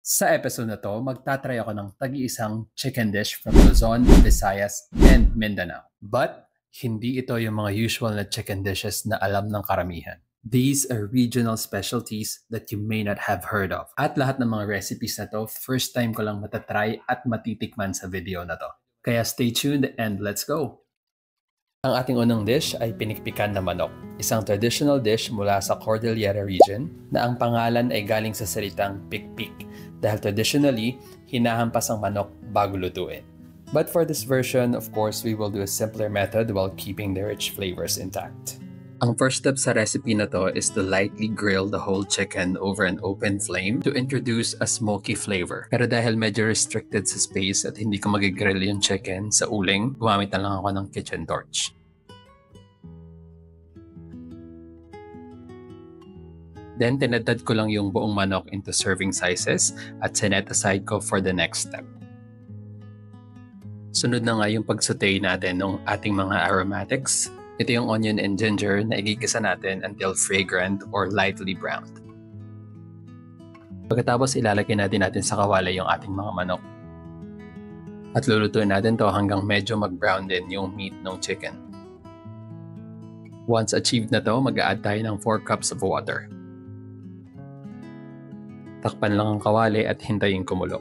Sa episode na to, magtatry ako ng tagi-isang chicken dish from Luzon, Visayas, and Mindanao. But, hindi ito yung mga usual na chicken dishes na alam ng karamihan. These are regional specialties that you may not have heard of. At lahat ng mga recipes na to, first time ko lang matatry at matitikman sa video na to. Kaya stay tuned and let's go! Ang ating unang dish ay pinikpikan na manok, isang traditional dish mula sa Cordillera region na ang pangalan ay galing sa salitang pikpik dahil traditionally, hinahampas ang manok bago lutuin. But for this version, of course, we will do a simpler method while keeping the rich flavors intact. Ang first step sa recipe na to is to lightly grill the whole chicken over an open flame to introduce a smoky flavor. Pero dahil medyo restricted sa space at hindi ko mag-grill yung chicken sa uling, gumamit na lang ako ng kitchen torch. Then, tinadad ko lang yung buong manok into serving sizes at sinet aside ko for the next step. Sunod na nga yung pag-saute natin ng ating mga aromatics. Ito yung onion and ginger na igigisa natin until fragrant or lightly browned. Pagkatapos ilalagay natin sa kawali yung ating mga manok. At lulutuin natin to hanggang medyo mag-brown din yung meat ng chicken. Once achieved na to, mag-a-add tayo ng 4 cups of water. Takpan lang ang kawali at hintayin kumulo.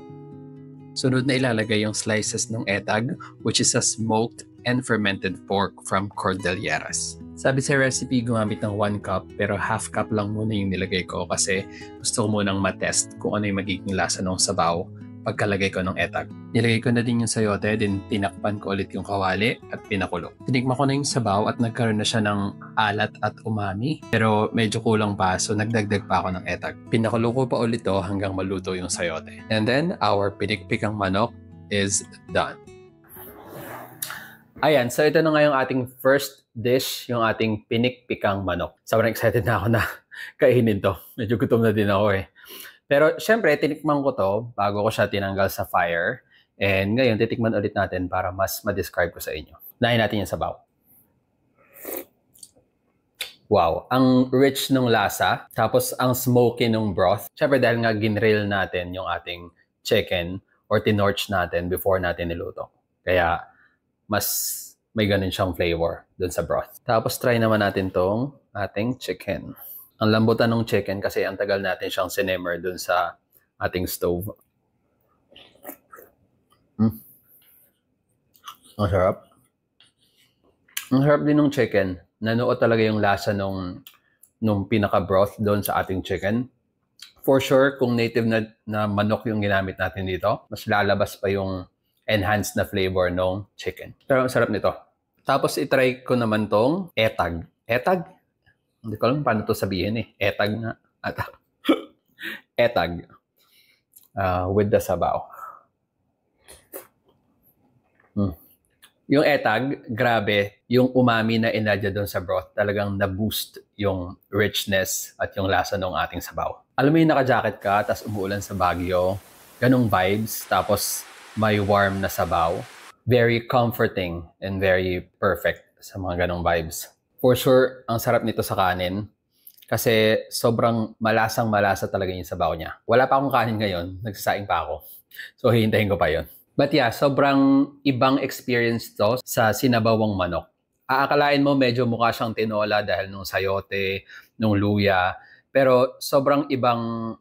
Sunod na ilalagay yung slices ng etag, which is a smoked and fermented pork from Cordilleras. Sabi sa recipe, gumamit ng 1 cup pero half cup lang muna yung nilagay ko kasi gusto ko munang matest kung ano yung magiging lasa ng sabaw pagkalagay ko ng etag. Nilagay ko na din yung sayote, din tinakpan ko ulit yung kawali at pinakulo. Tinikman ko na yung sabaw at nagkaroon na siya ng alat at umami pero medyo kulang pa so nagdagdag pa ako ng etag. Pinakulo ko pa ulit to hanggang maluto yung sayote. And then our pinikpikang manok is done. Ayan, so ito na nga yung ating first dish, yung ating pinikpikang manok. Sobrang excited na ako na kainin to. Medyo gutom na din ako eh. Pero syempre, tinikman ko to bago ko siya tinanggal sa fire. And ngayon, titikman ulit natin para mas ma-describe ko sa inyo. Unahin natin yung sabaw. Wow, ang rich nung lasa. Tapos ang smoky nung broth. Syempre, dahil nga ginrill natin yung ating chicken or tinorch natin before natin niluto. Kaya, mas may ganun siyang flavor dun sa broth. Tapos try naman natin tong ating chicken. Ang lambutan ng chicken kasi ang tagal natin siyang sinemmer dun sa ating stove. Ang sarap. Ang sarap din ng chicken. Nanuot talaga yung lasa nung pinaka-broth doon sa ating chicken. For sure, kung native na manok yung ginamit natin dito, mas lalabas pa yung enhanced na flavor ng chicken. Pero ang sarap nito. Tapos itry ko naman tong etag. Etag? Hindi ko alam paano to sabihin eh. Etag na. Etag. With the sabaw. Yung etag, grabe. Yung umami na inadya doon sa broth, talagang na-boost yung richness at yung lasa ng ating sabaw. Alam mo yung naka-jacket ka, tapos umuulan sa Baguio. Ganong vibes. Tapos may warm na sabaw. Very comforting and very perfect sa mga ganong vibes. For sure, ang sarap nito sa kanin kasi sobrang malasang-malasa talaga yung sabaw niya. Wala pa akong kanin ngayon, nagsasaing pa ako. So, hihintayin ko pa yon. But yeah, sobrang ibang experience to sa sinabawang manok. Aakalain mo medyo mukha siyang tinola dahil nung sayote, nung luya. Pero sobrang ibang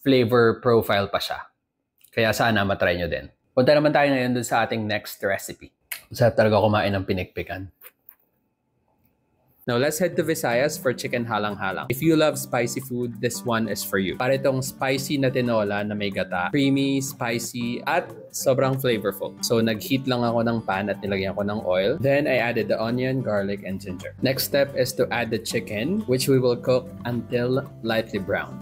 flavor profile pa siya. Kaya sana matry nyo din. Punta naman tayo ngayon dun sa ating next recipe. Masarap talaga kumain ng pinikpikan. Now, let's head to Visayas for chicken halang-halang. If you love spicy food, this one is for you. Para itong spicy na tinola na may gata. Creamy, spicy, at sobrang flavorful. So, nag-heat lang ako ng pan at nilagyan ko ng oil. Then, I added the onion, garlic, and ginger. Next step is to add the chicken, which we will cook until lightly brown.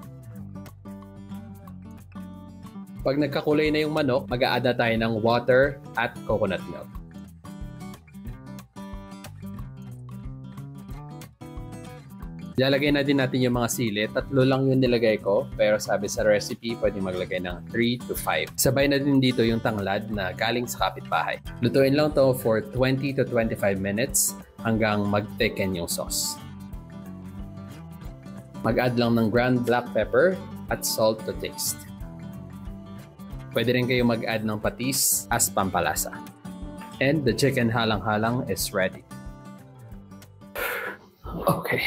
Pag nagkakulay na yung manok, mag-a-add na tayo ng water at coconut milk. Lalagay na din natin yung mga sili. 3 lang yung nilagay ko. Pero sabi sa recipe, pwede maglagay ng 3 to 5. Sabay na din dito yung tanglad na galing sa kapitbahay. Lutuin lang to for 20 to 25 minutes hanggang mag-thicken yung sauce. Mag-add lang ng ground black pepper at salt to taste. Pwede rin kayo mag-add ng patis as pampalasa. And the chicken halang-halang is ready. Okay.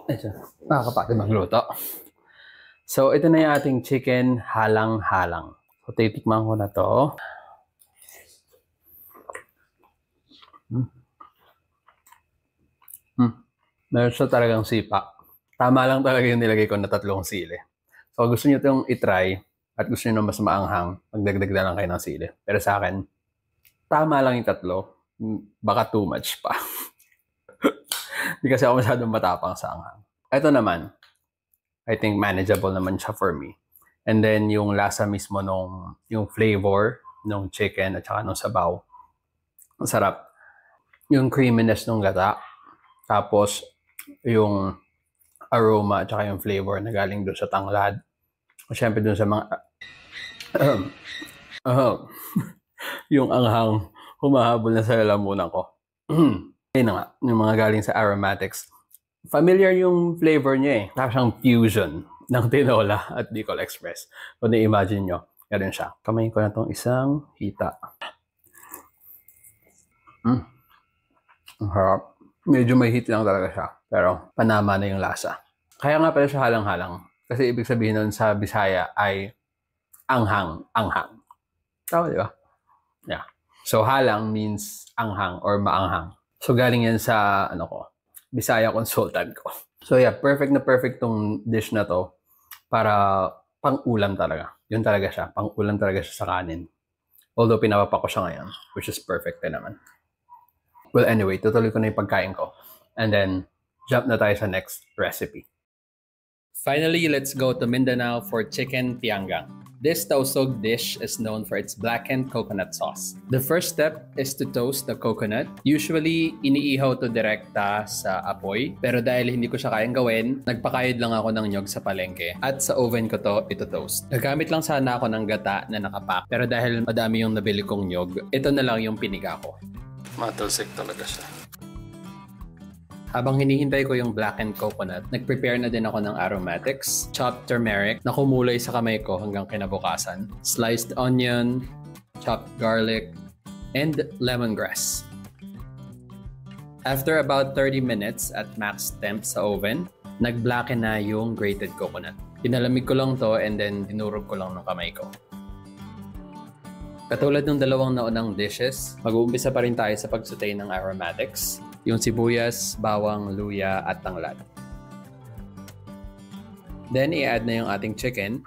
Ito, nakakapagod magluto. So, ito na yung ating chicken halang-halang. So, titikman ko na to. Meron siya talagang sipa. Tama lang talaga yung nilagay ko na 3 sili. So, gusto nyo itong itry at gusto nyo mas maanghang, magdagdag na lang kayo ng sili. Pero sa akin, tama lang yung 3. Baka too much pa. Hindi kasi ako masyadong matapang sa anghang. Ito naman, I think manageable naman siya for me. And then yung lasa mismo yung flavor ng chicken at saka ng sabaw. Ang sarap. Yung creaminess ng gata. Tapos yung aroma at saka yung flavor na galing doon sa tanglad. O syempre doon sa mga yung anghang humahabol na sa lalamunan ko. Ayun na nga, yung mga galing sa aromatics. Familiar yung flavor niya eh. Tapos siyang fusion ng tinola at Bicol Express. Kung na-imagine nyo, ganun siya. Kamayin ko na itong isang hita. Ang harap. Medyo may heat lang talaga siya. Pero panama na yung lasa. Kaya nga pala siya halang-halang. Kasi ibig sabihin nun sa Bisaya ay anghang-anghang. Tama, di ba? Yeah. So halang means anghang or maanghang. So galing yan sa Bisaya consultant ko. So yeah, perfect na perfect tong dish na to para pang-ulam talaga. Yun talaga siya. Pang-ulam talaga siya sa kanin. Although pinapapa ko siya ngayon, which is perfect din naman. Well anyway, tutuloy ko na yung pagkain ko. And then, jump na tayo sa next recipe. Finally, let's go to Mindanao for chicken pianggang. This tausog dish is known for its blackened coconut sauce. The first step is to toast the coconut. Usually, iniihaw to direkta sa apoy. Pero dahil hindi ko siya kayang gawin, nagpakayod lang ako ng nyog sa palengke. At sa oven ko to ito-toast. Nagamit lang sana ako ng gata na nakapak. Pero dahil madami yung nabili kong nyog, ito na lang yung piniga ko. Matalsik talaga siya. Habang hinihintay ko yung blackened coconut, nag-prepare na din ako ng aromatics, chopped turmeric na kumulay sa kamay ko hanggang kinabukasan, sliced onion, chopped garlic, and lemongrass. After about 30 minutes at max temp sa oven, nag-blacken na yung grated coconut. Pinalamig ko lang to and then dinurog ko lang ng kamay ko. Katulad ng dalawang naunang dishes, mag-uumpisa pa rin tayo sa pag-saute ng aromatics, yung sibuyas, bawang, luya, at tanglad. Then, i-add na yung ating chicken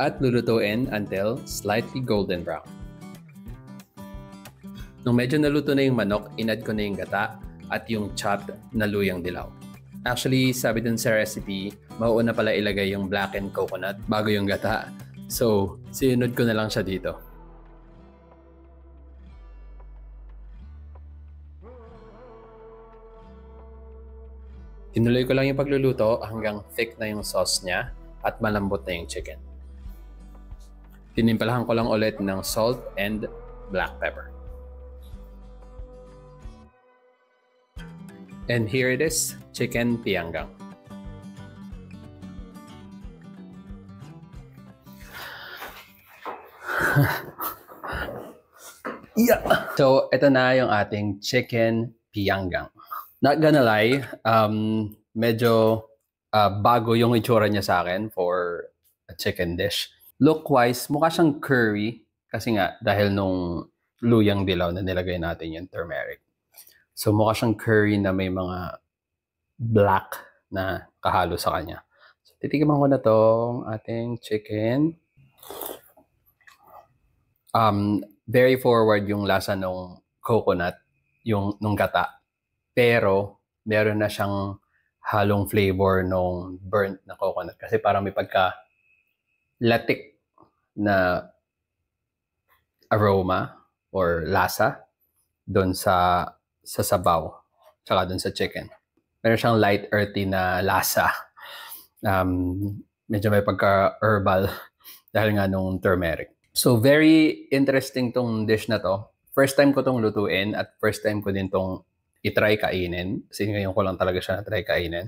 at lulutuin until slightly golden brown. Nung medyo naluto na yung manok, in-add ko na yung gata at yung chopped na luyang dilaw. Actually, sabi dun sa recipe, mauuna pala ilagay yung blackened coconut bago yung gata. So, sinunod ko na lang siya dito. Tinuloy ko lang yung pagluluto hanggang thick na yung sauce niya at malambot na yung chicken. Tinimpalahan ko lang ulit ng salt and black pepper. And here it is, chicken pianggang. Yeah. So, ito na yung ating chicken pianggang. Not gonna lie, medyo bago yung itsura niya sa akin for a chicken dish. Look-wise, mukha siyang curry kasi nga dahil nung luyang dilaw na nilagay natin yung turmeric. So mukha siyang curry na may mga black na kahalo sa kanya. So titikiman ko na tong ating chicken. Very forward yung lasa ng coconut, yung nung gata. Pero, meron na siyang halong flavor nung burnt na coconut. Kasi parang may pagka-latik na aroma or lasa doon sa sabaw. Tsaka doon sa chicken. Meron siyang light earthy na lasa. Medyo may pagka-herbal dahil nga nung turmeric. So, very interesting tong dish na to. First time ko tong lutuin at first time ko din tong i-try kainin. Kasi ngayon ko lang talaga siya na-try kainin.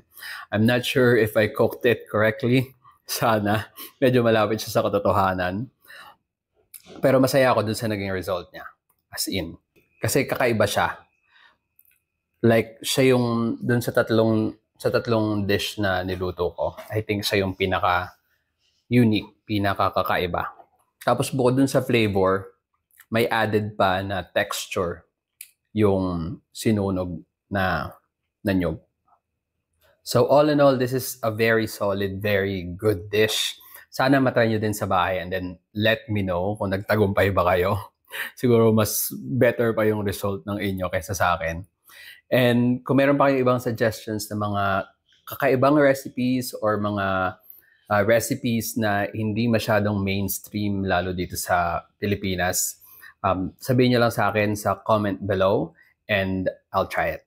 I'm not sure if I cooked it correctly. Sana. Medyo malapit siya sa katotohanan. Pero masaya ako dun sa naging result niya. As in. Kasi kakaiba siya. Like, siya yung dun sa tatlong dish na niluto ko. I think siya yung pinaka-unique, pinaka-kakaiba. Tapos bukod dun sa flavor, may added pa na texture yung sinunog na nyog. So all in all, this is a very solid, very good dish. Sana matry nyo din sa bahay and then let me know kung nagtagumpay ba kayo. Siguro mas better pa yung result ng inyo kaysa sa akin. And kung meron pa kayong ibang suggestions na mga kakaibang recipes or mga recipes na hindi masyadong mainstream lalo dito sa Pilipinas, sabihin nyo lang sa akin sa comment below and I'll try it.